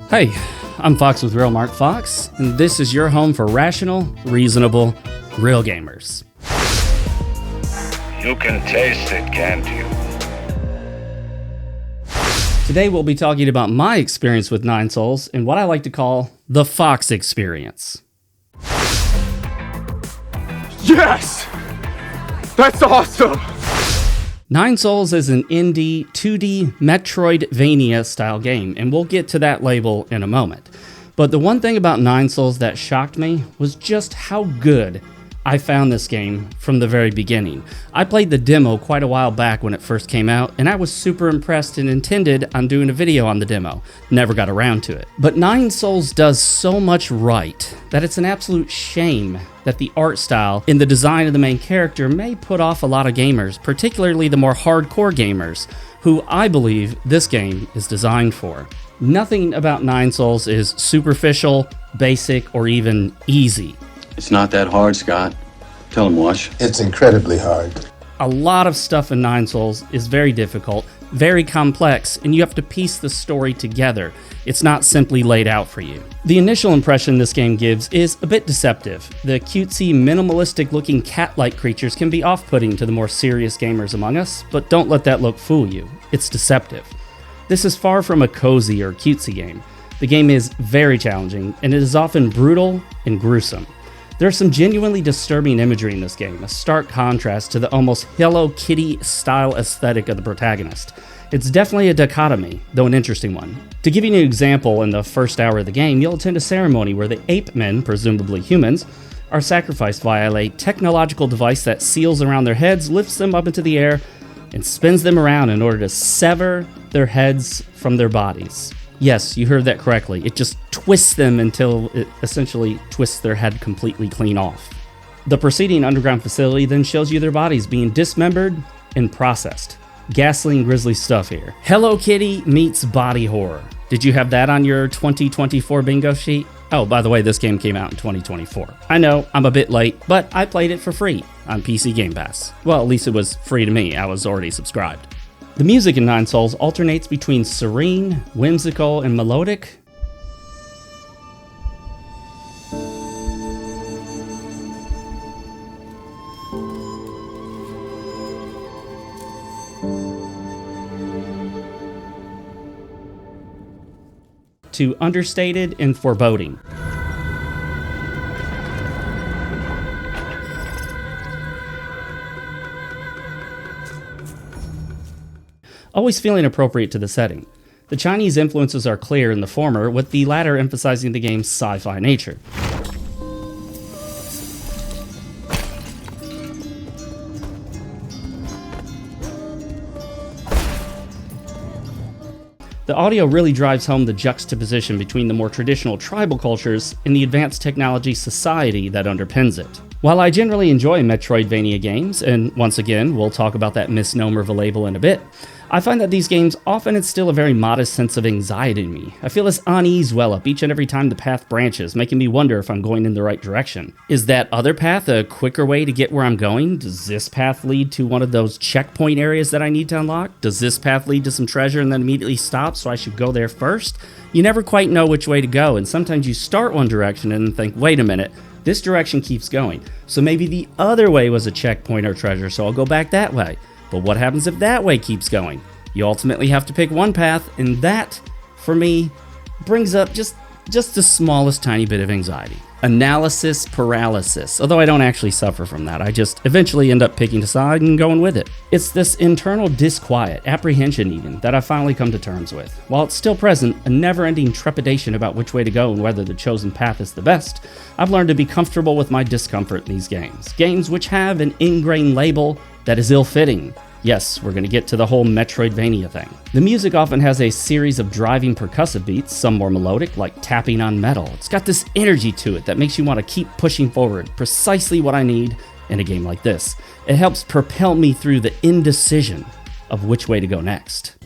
Hey, I'm Foxx with RealMarcFoxx, and this is your home for rational, reasonable, real gamers. You can taste it, can't you? Today we'll be talking about my experience with Nine Souls and what I like to call the Foxx experience. Yes! That's awesome! Nine Souls is an indie 2D Metroidvania style game, and we'll get to that label in a moment. But the one thing about Nine Souls that shocked me was just how good I found this game from the very beginning. I played the demo quite a while back when it first came out, and I was super impressed and intended on doing a video on the demo. Never got around to it. But Nine Souls does so much right that it's an absolute shame that the art style and the design of the main character may put off a lot of gamers, particularly the more hardcore gamers, who I believe this game is designed for. Nothing about Nine Souls is superficial, basic, or even easy. It's not that hard, Scott. Tell him, Wash. It's incredibly hard. A lot of stuff in Nine Souls is very difficult, very complex, and you have to piece the story together. It's not simply laid out for you. The initial impression this game gives is a bit deceptive. The cutesy, minimalistic-looking cat-like creatures can be off-putting to the more serious gamers among us, but don't let that look fool you. It's deceptive. This is far from a cozy or cutesy game. The game is very challenging, and it is often brutal and gruesome. There's some genuinely disturbing imagery in this game, a stark contrast to the almost Hello Kitty style aesthetic of the protagonist. It's definitely a dichotomy, though an interesting one. To give you an example, in the first hour of the game, you'll attend a ceremony where the ape men, presumably humans, are sacrificed via a technological device that seals around their heads, lifts them up into the air, and spins them around in order to sever their heads from their bodies. Yes, you heard that correctly. It just twists them until it essentially twists their head completely clean off. The preceding underground facility then shows you their bodies being dismembered and processed. Ghastly and grisly stuff here. Hello Kitty meets body horror. Did you have that on your 2024 bingo sheet? Oh, by the way, this game came out in 2024. I know, I'm a bit late, but I played it for free on PC Game Pass. Well, at least it was free to me. I was already subscribed. The music in Nine Souls alternates between serene, whimsical, and melodic. To understated and foreboding. Always feeling appropriate to the setting. The Chinese influences are clear in the former, with the latter emphasizing the game's sci-fi nature. The audio really drives home the juxtaposition between the more traditional tribal cultures and the advanced technology society that underpins it. While I generally enjoy Metroidvania games, and once again, we'll talk about that misnomer of a label in a bit, I find that these games often instill a very modest sense of anxiety in me. I feel this unease well up each and every time the path branches, making me wonder if I'm going in the right direction. Is that other path a quicker way to get where I'm going? Does this path lead to one of those checkpoint areas that I need to unlock? Does this path lead to some treasure and then immediately stop, so I should go there first? You never quite know which way to go, and sometimes you start one direction and then think, wait a minute, this direction keeps going, so maybe the other way was a checkpoint or treasure, so I'll go back that way. But what happens if that way keeps going? You ultimately have to pick one path, and that, for me, brings up just the smallest tiny bit of anxiety. Analysis paralysis, although I don't actually suffer from that. I just eventually end up picking a side and going with it. It's this internal disquiet, apprehension even, that I've finally come to terms with. While it's still present, a never-ending trepidation about which way to go and whether the chosen path is the best, I've learned to be comfortable with my discomfort in these games. Games which have an ingrained label that is ill-fitting. Yes, we're going to get to the whole Metroidvania thing. The music often has a series of driving percussive beats, some more melodic, like tapping on metal. It's got this energy to it that makes you want to keep pushing forward, precisely what I need in a game like this. It helps propel me through the indecision of which way to go next.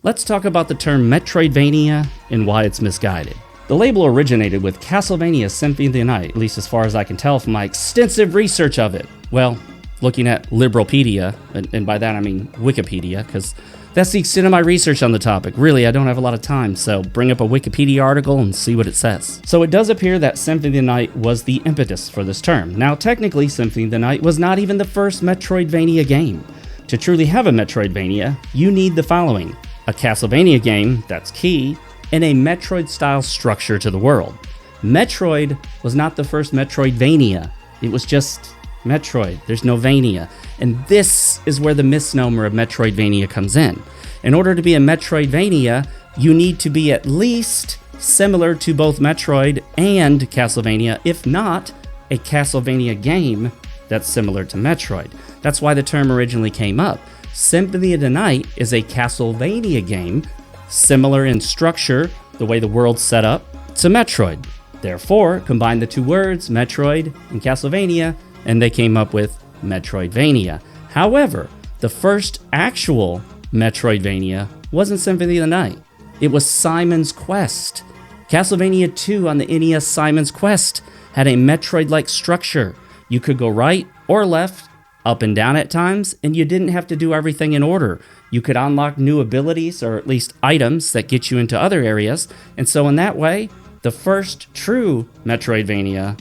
Let's talk about the term Metroidvania and why it's misguided. The label originated with Castlevania Symphony of the Night, at least as far as I can tell from my extensive research of it. Well, looking at Liberalpedia, and by that I mean Wikipedia, because that's the extent of my research on the topic. Really, I don't have a lot of time, so bring up a Wikipedia article and see what it says. So it does appear that Symphony of the Night was the impetus for this term. Now, technically, Symphony of the Night was not even the first Metroidvania game. To truly have a Metroidvania, you need the following: a Castlevania game, that's key, and a Metroid-style structure to the world. Metroid was not the first Metroidvania. It was just Metroid. There's no Vania. And this is where the misnomer of Metroidvania comes in. In order to be a Metroidvania, you need to be at least similar to both Metroid and Castlevania, if not a Castlevania game that's similar to Metroid. That's why the term originally came up. Symphony of the Night is a Castlevania game, similar in structure, the way the world's set up, to Metroid. Therefore, combine the two words, Metroid and Castlevania, and they came up with Metroidvania. However, the first actual Metroidvania wasn't Symphony of the Night. It was Simon's Quest. Castlevania 2 on the NES Simon's Quest had a Metroid-like structure. You could go right or left, up and down at times, and you didn't have to do everything in order. You could unlock new abilities, or at least items, that get you into other areas. And so in that way, the first true Metroidvania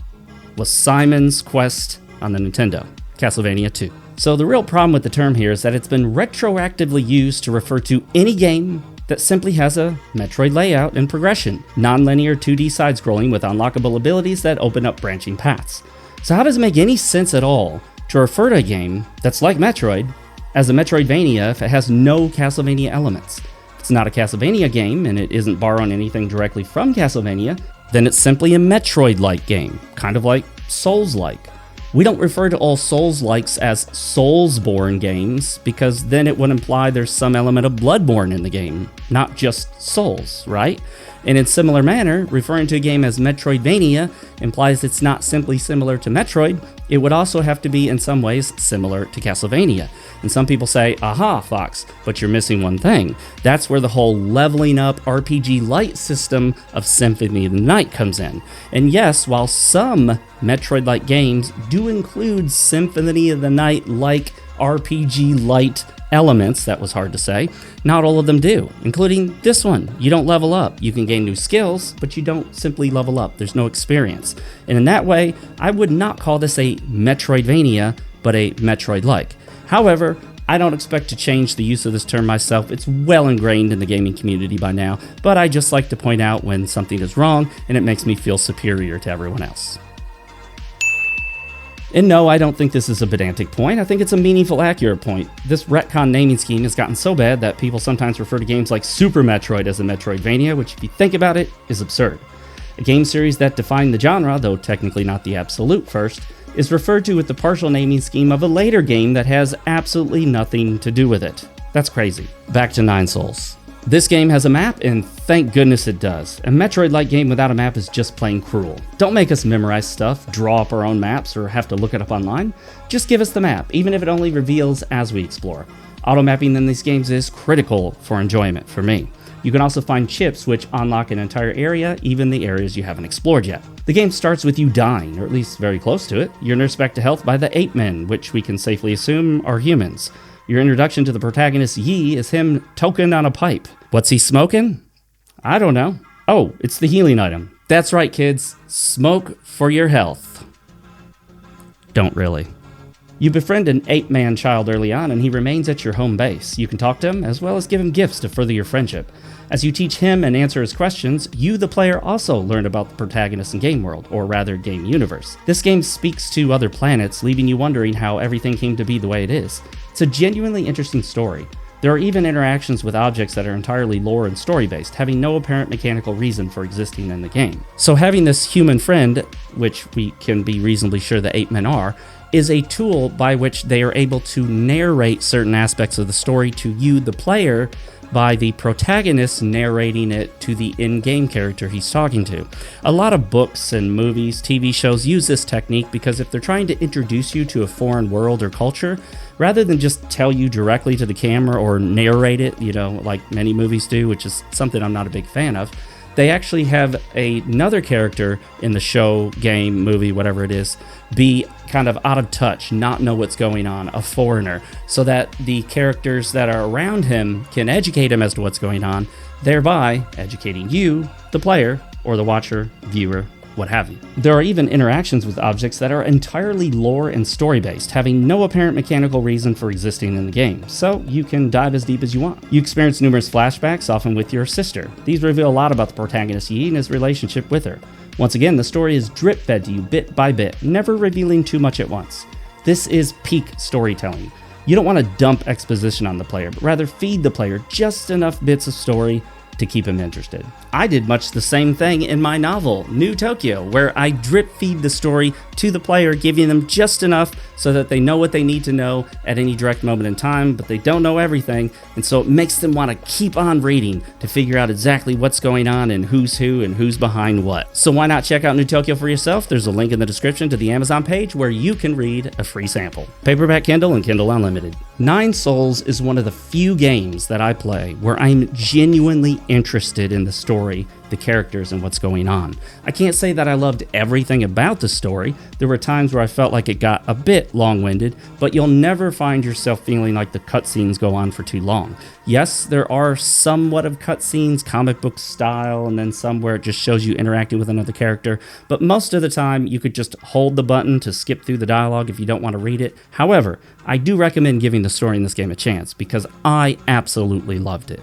was Simon's Quest on the Nintendo, Castlevania 2. So the real problem with the term here is that it's been retroactively used to refer to any game that simply has a Metroid layout and progression, non-linear 2D side-scrolling with unlockable abilities that open up branching paths. So how does it make any sense at all to refer to a game that's like Metroid as a Metroidvania if it has no Castlevania elements? If it's not a Castlevania game and it isn't borrowing anything directly from Castlevania, then it's simply a Metroid-like game, kind of like Souls-like. We don't refer to all Souls-likes as Soulsborne games because then it would imply there's some element of Bloodborne in the game, not just Souls, right? And in similar manner, referring to a game as Metroidvania implies it's not simply similar to Metroid, it would also have to be in some ways similar to Castlevania. And some people say, aha, Fox, but you're missing one thing. That's where the whole leveling up RPG light system of Symphony of the Night comes in. And yes, while some Metroid-like games do include Symphony of the Night-like RPG light elements, that was hard to say, not all of them do, including this one. You don't level up. You can gain new skills, but you don't simply level up. There's no experience. And in that way, I would not call this a Metroidvania, but a Metroid-like. However, I don't expect to change the use of this term myself. It's well ingrained in the gaming community by now, but I just like to point out when something is wrong and it makes me feel superior to everyone else. And no, I don't think this is a pedantic point. I think it's a meaningful, accurate point. This retcon naming scheme has gotten so bad that people sometimes refer to games like Super Metroid as a Metroidvania, which, if you think about it, is absurd. A game series that defined the genre, though technically not the absolute first, is referred to with the partial naming scheme of a later game that has absolutely nothing to do with it. That's crazy. Back to Nine Souls. This game has a map, and thank goodness it does. A Metroid-like game without a map is just plain cruel. Don't make us memorize stuff, draw up our own maps, or have to look it up online. Just give us the map, even if it only reveals as we explore. Auto-mapping in these games is critical for enjoyment for me. You can also find chips which unlock an entire area, even the areas you haven't explored yet. The game starts with you dying, or at least very close to it. You're nursed back to health by the Ape Men, which we can safely assume are humans. Your introduction to the protagonist Yi is him token on a pipe. What's he smoking? I don't know. Oh, it's the healing item. That's right, kids. Smoke for your health. Don't really. You befriend an ape-man child early on, and he remains at your home base. You can talk to him, as well as give him gifts to further your friendship. As you teach him and answer his questions, you, the player, also learn about the protagonist and game world, or rather, game universe. This game speaks to other planets, leaving you wondering how everything came to be the way it is. It's a genuinely interesting story. There are even interactions with objects that are entirely lore and story-based, having no apparent mechanical reason for existing in the game. So having this human friend, which we can be reasonably sure the ape men are, is a tool by which they are able to narrate certain aspects of the story to you, the player, by the protagonist narrating it to the in-game character he's talking to. A lot of books and movies, TV shows use this technique because if they're trying to introduce you to a foreign world or culture, rather than just tell you directly to the camera or narrate it, like many movies do, which is something I'm not a big fan of, they actually have another character in the show, game, movie, whatever it is, be kind of out of touch, not know what's going on, a foreigner, so that the characters that are around him can educate him as to what's going on, thereby educating you, the player, or the watcher, viewer, what have you. There are even interactions with objects that are entirely lore and story-based, having no apparent mechanical reason for existing in the game, so you can dive as deep as you want. You experience numerous flashbacks, often with your sister. These reveal a lot about the protagonist Yi and his relationship with her. Once again, the story is drip-fed to you bit by bit, never revealing too much at once. This is peak storytelling. You don't want to dump exposition on the player, but rather feed the player just enough bits of story to keep him interested. I did much the same thing in my novel, New Tokyo, where I drip feed the story to the player, giving them just enough so that they know what they need to know at any direct moment in time, but they don't know everything, and so it makes them want to keep on reading to figure out exactly what's going on and who's who and who's behind what. So why not check out New Tokyo for yourself? There's a link in the description to the Amazon page where you can read a free sample. Paperback Kindle and Kindle Unlimited. Nine Souls is one of the few games that I play where I'm genuinely interested in the story, the characters, and what's going on. I can't say that I loved everything about the story. There were times where I felt like it got a bit long-winded, but you'll never find yourself feeling like the cutscenes go on for too long. Yes, there are somewhat of cutscenes, comic book style, and then some where it just shows you interacting with another character, but most of the time you could just hold the button to skip through the dialogue if you don't want to read it. However, I do recommend giving the story in this game a chance because I absolutely loved it.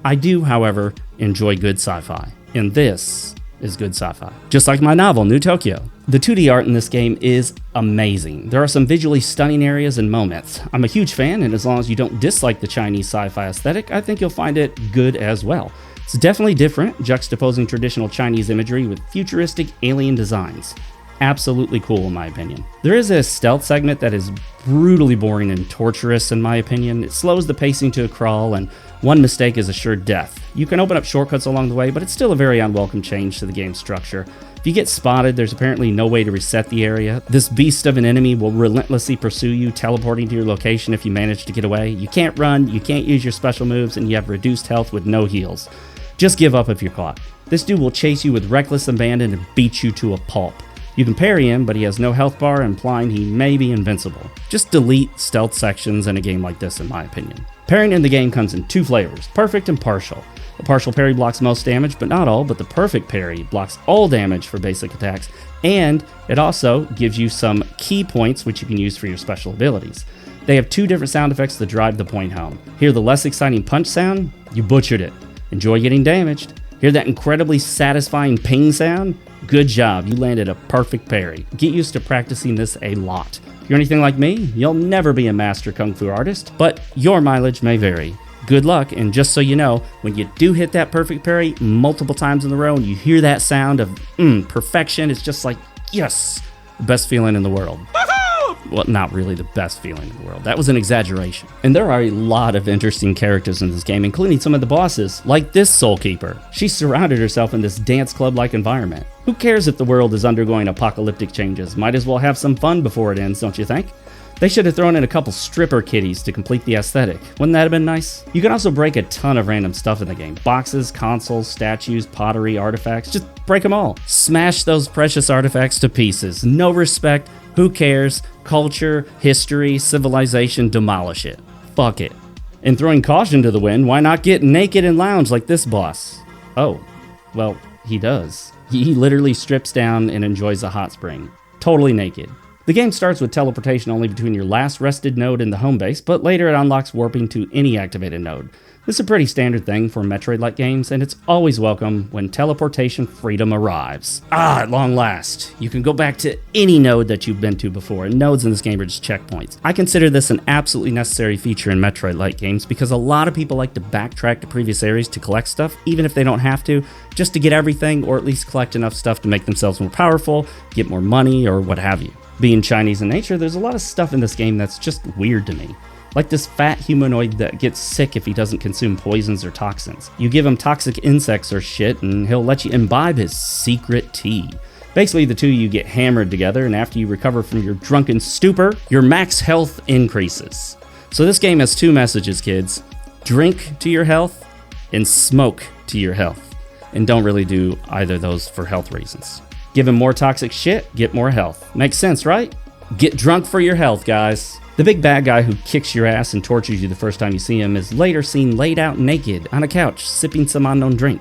I do, however, enjoy good sci-fi, and this is good sci-fi. Just like my novel, New Tokyo. The 2D art in this game is amazing. There are some visually stunning areas and moments. I'm a huge fan, and as long as you don't dislike the Chinese sci-fi aesthetic, I think you'll find it good as well. It's definitely different, juxtaposing traditional Chinese imagery with futuristic alien designs. Absolutely cool in my opinion. There is a stealth segment that is brutally boring and torturous in my opinion. It slows the pacing to a crawl, and one mistake is assured death. You can open up shortcuts along the way, but it's still a very unwelcome change to the game's structure. If you get spotted, there's apparently no way to reset the area. This beast of an enemy will relentlessly pursue you, teleporting to your location if you manage to get away. You can't run, you can't use your special moves, and you have reduced health with no heals. Just give up if you're caught. This dude will chase you with reckless abandon and beat you to a pulp. You can parry him, but he has no health bar, implying he may be invincible. Just delete stealth sections in a game like this, in my opinion. Parrying in the game comes in two flavors, perfect and partial. The partial parry blocks most damage, but not all, but the perfect parry blocks all damage for basic attacks, and it also gives you some key points which you can use for your special abilities. They have two different sound effects to drive the point home. Hear the less exciting punch sound? You butchered it. Enjoy getting damaged. Hear that incredibly satisfying ping sound? Good job, you landed a perfect parry. Get used to practicing this a lot. If you're anything like me, you'll never be a master kung fu artist, but your mileage may vary. Good luck, and just so you know, when you do hit that perfect parry multiple times in a row and you hear that sound of perfection, it's just like, yes, the best feeling in the world. Well, not really the best feeling in the world. That was an exaggeration. And there are a lot of interesting characters in this game, including some of the bosses, like this Soul Keeper. She surrounded herself in this dance club-like environment. Who cares if the world is undergoing apocalyptic changes? Might as well have some fun before it ends, don't you think? They should have thrown in a couple stripper kitties to complete the aesthetic. Wouldn't that have been nice? You can also break a ton of random stuff in the game. Boxes, consoles, statues, pottery, artifacts. Just break them all. Smash those precious artifacts to pieces. No respect. Who cares? Culture, history, civilization, demolish it. Fuck it. And throwing caution to the wind, why not get naked and lounge like this boss? Oh, well, he does. He literally strips down and enjoys a hot spring. Totally naked. The game starts with teleportation only between your last rested node and the home base, but later it unlocks warping to any activated node. This is a pretty standard thing for Metroid-like games, and it's always welcome when teleportation freedom arrives. At long last, you can go back to any node that you've been to before, and nodes in this game are just checkpoints. I consider this an absolutely necessary feature in Metroid-like games because a lot of people like to backtrack to previous areas to collect stuff, even if they don't have to, just to get everything, or at least collect enough stuff to make themselves more powerful, get more money, or what have you. Being Chinese in nature, there's a lot of stuff in this game that's just weird to me. Like this fat humanoid that gets sick if he doesn't consume poisons or toxins. You give him toxic insects or shit and he'll let you imbibe his secret tea. Basically, the two of you get hammered together, and after you recover from your drunken stupor, your max health increases. So this game has two messages, kids. Drink to your health and smoke to your health. And don't really do either of those for health reasons. Give him more toxic shit, get more health. Makes sense, right? Get drunk for your health, guys. The big bad guy who kicks your ass and tortures you the first time you see him is later seen laid out naked on a couch, sipping some unknown drink.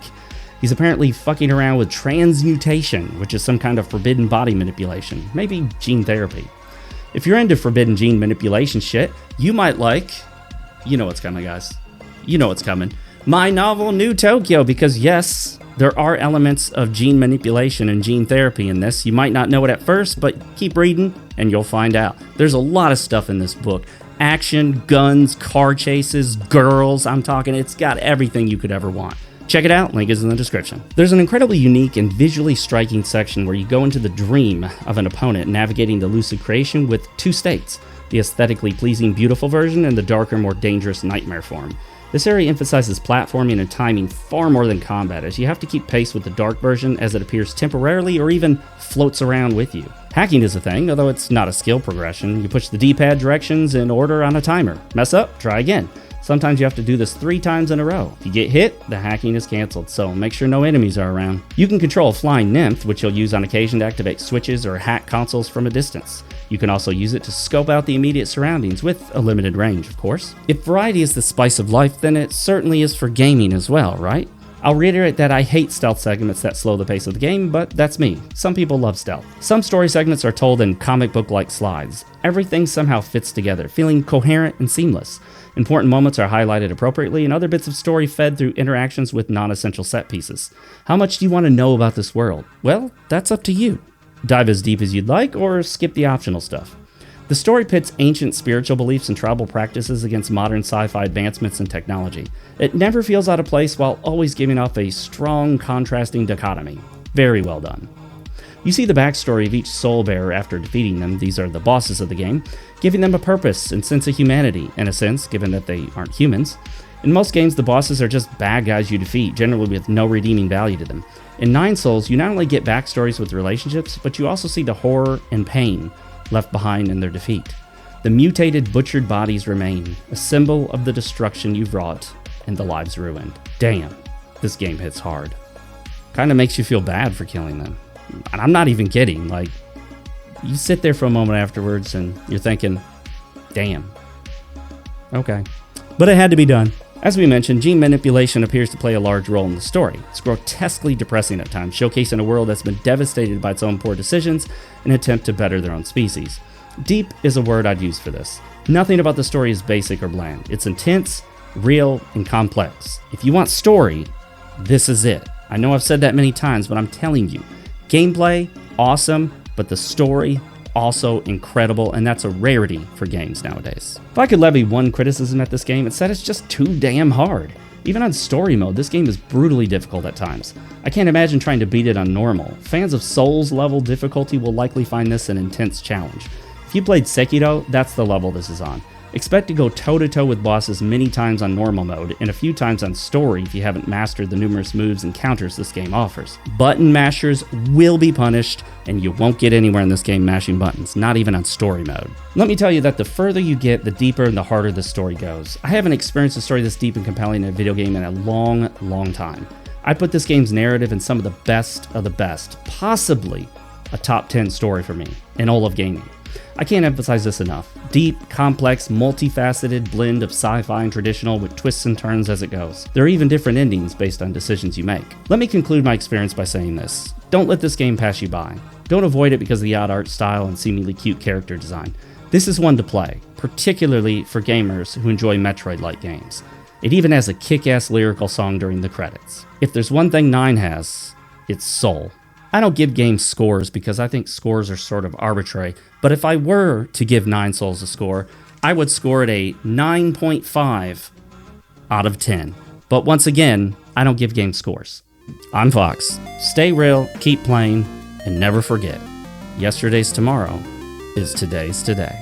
He's apparently fucking around with transmutation, which is some kind of forbidden body manipulation, maybe gene therapy. If you're into forbidden gene manipulation shit, you might like... You know what's coming, guys. You know what's coming. My novel, New Tokyo, because yes, there are elements of gene manipulation and gene therapy in this. You might not know it at first, but keep reading and you'll find out. There's a lot of stuff in this book. Action, guns, car chases, girls, I'm talking, it's got everything you could ever want. Check it out, link is in the description. There's an incredibly unique and visually striking section where you go into the dream of an opponent, navigating the lucid creation with two states, the aesthetically pleasing beautiful version and the darker, more dangerous nightmare form. This area emphasizes platforming and timing far more than combat, as you have to keep pace with the dark version as it appears temporarily or even floats around with you. Hacking is a thing, although it's not a skill progression. You push the D-pad directions in order on a timer. Mess up, try again. Sometimes you have to do this 3 times in a row. If you get hit, the hacking is cancelled, so make sure no enemies are around. You can control a flying nymph, which you'll use on occasion to activate switches or hack consoles from a distance. You can also use it to scope out the immediate surroundings, with a limited range, of course. If variety is the spice of life, then it certainly is for gaming as well, right? I'll reiterate that I hate stealth segments that slow the pace of the game, but that's me. Some people love stealth. Some story segments are told in comic book-like slides. Everything somehow fits together, feeling coherent and seamless. Important moments are highlighted appropriately, and other bits of story fed through interactions with non-essential set pieces. How much do you want to know about this world? Well, that's up to you. Dive as deep as you'd like, or skip the optional stuff. The story pits ancient spiritual beliefs and tribal practices against modern sci-fi advancements in technology. It never feels out of place while always giving off a strong, contrasting dichotomy. Very well done. You see the backstory of each soul bearer after defeating them, these are the bosses of the game, giving them a purpose and sense of humanity, in a sense, given that they aren't humans. In most games, the bosses are just bad guys you defeat, generally with no redeeming value to them. In Nine Souls, you not only get backstories with relationships, but you also see the horror and pain left behind in their defeat. The mutated, butchered bodies remain, a symbol of the destruction you've wrought and the lives ruined. Damn, this game hits hard. Kinda makes you feel bad for killing them. And I'm not even kidding, like, you sit there for a moment afterwards and you're thinking, damn. Okay. But it had to be done. As we mentioned, gene manipulation appears to play a large role in the story. It's grotesquely depressing at times, showcasing a world that's been devastated by its own poor decisions in an attempt to better their own species. Deep is a word I'd use for this. Nothing about the story is basic or bland. It's intense, real, and complex. If you want story, this is it. I know I've said that many times, but I'm telling you, gameplay, awesome, but the story, also incredible, and that's a rarity for games nowadays. If I could levy one criticism at this game, it's that it's just too damn hard. Even on story mode, this game is brutally difficult at times. I can't imagine trying to beat it on normal. Fans of Souls level difficulty will likely find this an intense challenge. If you played Sekiro, that's the level this is on. Expect to go toe-to-toe with bosses many times on normal mode, and a few times on story if you haven't mastered the numerous moves and counters this game offers. Button mashers will be punished, and you won't get anywhere in this game mashing buttons, not even on story mode. Let me tell you that the further you get, the deeper and the harder the story goes. I haven't experienced a story this deep and compelling in a video game in a long, long time. I put this game's narrative in some of the best, possibly a top 10 story for me in all of gaming. I can't emphasize this enough. Deep, complex, multifaceted blend of sci-fi and traditional with twists and turns as it goes. There are even different endings based on decisions you make. Let me conclude my experience by saying this. Don't let this game pass you by. Don't avoid it because of the odd art style and seemingly cute character design. This is one to play, particularly for gamers who enjoy Metroid-like games. It even has a kick-ass lyrical song during the credits. If there's one thing 9 has, it's soul. I don't give games scores because I think scores are sort of arbitrary, but if I were to give 9 Souls a score, I would score it a 9.5 out of 10. But once again, I don't give game scores. I'm Fox. Stay real, keep playing, and never forget, yesterday's tomorrow is today's today.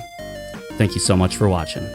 Thank you so much for watching.